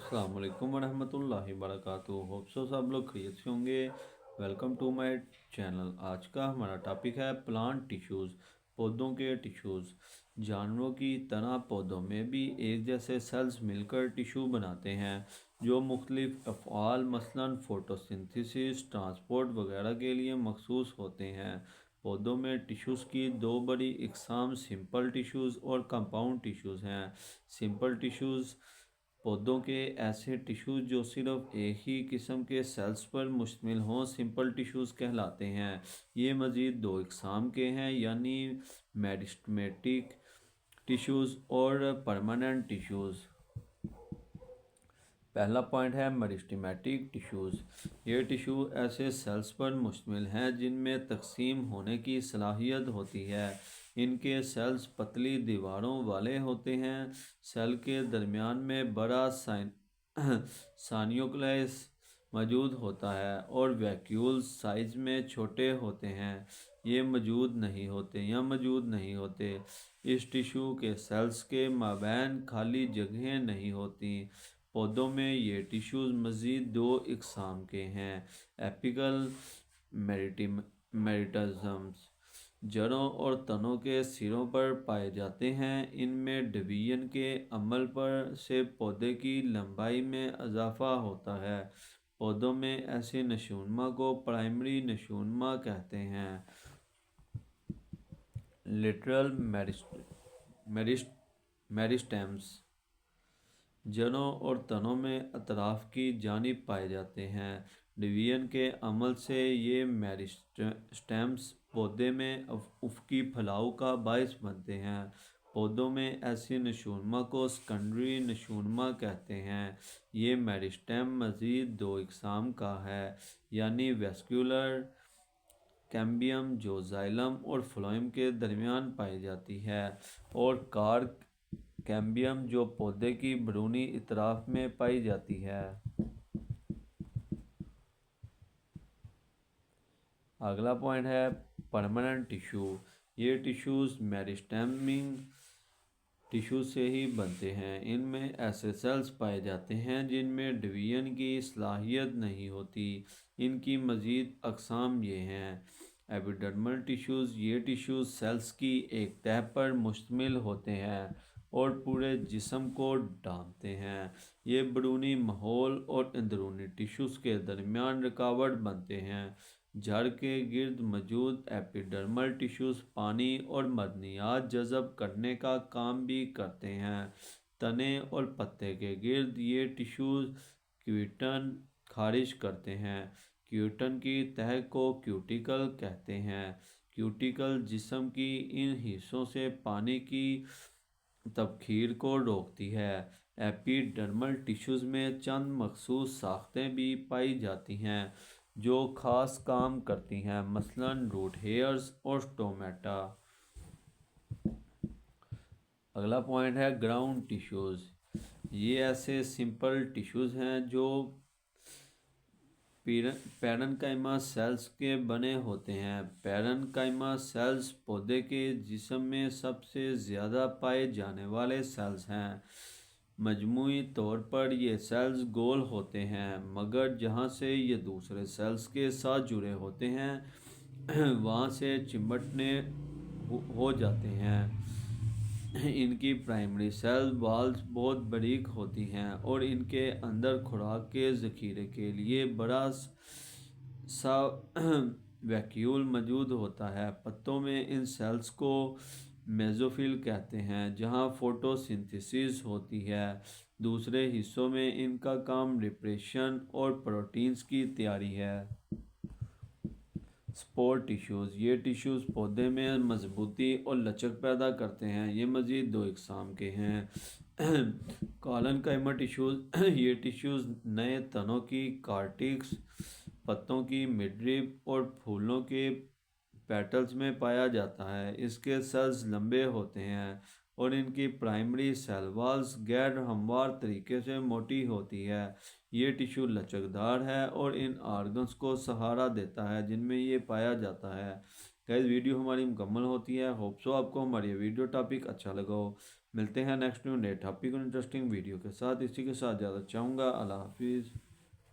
अस्सलाम वालेकुम वरहमतुल्लाहि वबरकातुहू। होप सो सब लोग खैरियत से होंगे। Welcome to my channel. आज का हमारा टॉपिक है प्लांट टिश्यूज़, पौधों के टिश्यूज़। जानवरों की तरह पौधों में भी एक जैसे सेल्स मिलकर टिश्यू बनाते हैं जो मुख्तलिफ अफ़आल मसलन फ़ोटोसिंथेसिस, ट्रांसपोर्ट वगैरह के लिए मखसूस होते हैं। पौधों में टिश्यूज़ की दो बड़ी इकसाम सिंपल टिश्यूज़ और कंपाउंड टिश्यूज़ हैं। सिंपल टिश्यूज़ पौधों के ऐसे टिश्यूज़ जो सिर्फ एक ही किस्म के सेल्स पर मुश्तमिल हों सिंपल टिश्यूज़ कहलाते हैं। ये मज़ीद दो इकसाम के हैं, यानी मेरिस्टेमेटिक टिश्यूज़ और परमानेंट टिश्यूज़। पहला पॉइंट है मेरिस्टेमेटिक टिश्यूज़। ये टिश्यू ऐसे सेल्स पर मुश्तमिल हैं जिनमें तकसीम होने की सलाहियत होती है। इनके सेल्स पतली दीवारों वाले होते हैं। सेल के दरमियान में बड़ा सान्यूक्लियस मौजूद होता है और वैक्यूल्स साइज में छोटे होते हैं। ये मौजूद नहीं होते। इस टिश्यू के सेल्स के माबैन खाली जगहें नहीं होती। पौधों में ये टिश्यूज़ मज़ीद दो इकसाम के हैं। एपिकल मेरिटेज़म्स जड़ों और तनों के सिरों पर पाए जाते हैं। इनमें डिवीजन के अमल पर से पौधे की लंबाई में इजाफा होता है। पौधों में ऐसे नशोनुमा को प्राइमरी नशोनुमा कहते हैं। लेटरल मेरिस्टेम्स जड़ों और तनों में अतराफ की जानिब पाए जाते हैं। डिवीजन के अमल से ये मेरिस्टेम्स पौधे में उफ़क़ी फैलाव का बायस बनते हैं। पौधों में ऐसे नशोनुमा को सेकेंडरी नशोनुमा कहते हैं। ये मेरिस्टेम मज़ीद दो इकसाम का है, यानी वेस्कुलर कैम्बियम जो जाइलम और फ्लोएम के दरमियान पाई जाती है, और कार्क कैम्बियम जो पौधे की बैरूनी इतराफ में पाई जाती है। अगला पॉइंट है परमानेंट टिश्यू। ये टिश्यूज़ मेरिस्टेमिक टिश्यू से ही बनते हैं। इनमें ऐसे सेल्स पाए जाते हैं जिनमें डिवीजन की सलाहियत नहीं होती। इनकी मज़ीद अक़साम ये हैं। एपिडर्मल टिश्यूज़ ये टिश्यूज़ सेल्स की एक तह पर मुश्तमिल होते हैं और पूरे जिस्म को ढांकते हैं। ये बैरूनी माहौल और अंदरूनी टिश्यूज़ के दरमियान रुकावट बनते हैं। जड़ के गिर्द मौजूद एपिडर्मल टिश्यूज़ पानी और मदनियात जज़ब करने का काम भी करते हैं। तने और पत्ते के गिर्द ये टिश्यूज़ क्यूटिन खारिज करते हैं। क्यूटिन की तह को क्यूटिकल कहते हैं। क्यूटिकल जिस्म की इन हिस्सों से पानी की तबखीर को रोकती है। एपिडर्मल टिश्यूज़ में चंद मखसूस साख्तें भी पाई जाती हैं जो ख़ास काम करती हैं, मसलन रूट हेयर्स और स्टोमेटा। अगला पॉइंट है ग्राउंड टिश्यूज़। ये ऐसे सिंपल टिश्यूज़ हैं जो पैरेन्काइमा सेल्स के बने होते हैं। पैरेन्काइमा सेल्स पौधे के जिस्म में सबसे ज़्यादा पाए जाने वाले सेल्स हैं। मजमूई तौर पर ये सेल्स गोल होते हैं, मगर जहाँ से ये दूसरे सेल्स के साथ जुड़े होते हैं वहाँ से चिमटने हो जाते हैं। इनकी प्राइमरी सेल वॉल्स बहुत बारीक होती हैं और इनके अंदर खुराक के ज़ख़ीरे के लिए बड़ा सा वैक्यूल मौजूद होता है। पत्तों में इन सेल्स को मेसोफिल कहते हैं, जहाँ फोटोसिंथेसिस होती है। दूसरे हिस्सों में इनका काम रिप्रेशन और प्रोटीन्स की तैयारी है। स्पोर टिश्यूज़ ये टिश्यूज़ पौधे में मजबूती और लचक पैदा करते हैं। ये मज़ीद दो इकसाम के हैं। कॉलनकाइमा टिश्यूज़ ये टिश्यूज़ नए तनों की कार्टिक्स, पत्तों की मिडरिप और फूलों के पेटल्स में पाया जाता है। इसके सेल्स लंबे होते हैं और इनकी प्राइमरी सेल वॉल्स गैर हमवार तरीके से मोटी होती है। ये टिश्यू लचकदार है और इन आर्गन्स को सहारा देता है जिनमें ये पाया जाता है। गाइस, वीडियो हमारी मुकम्मल होती है। होप सो आपको हमारी वीडियो टॉपिक अच्छा लगा हो। ملتے ہیں نیکسٹ نئے ٹاپک اور انٹرسٹنگ ویڈیو کے ساتھ، اسی کے ساتھ زیادہ چاہوں گا، اللہ حافظ۔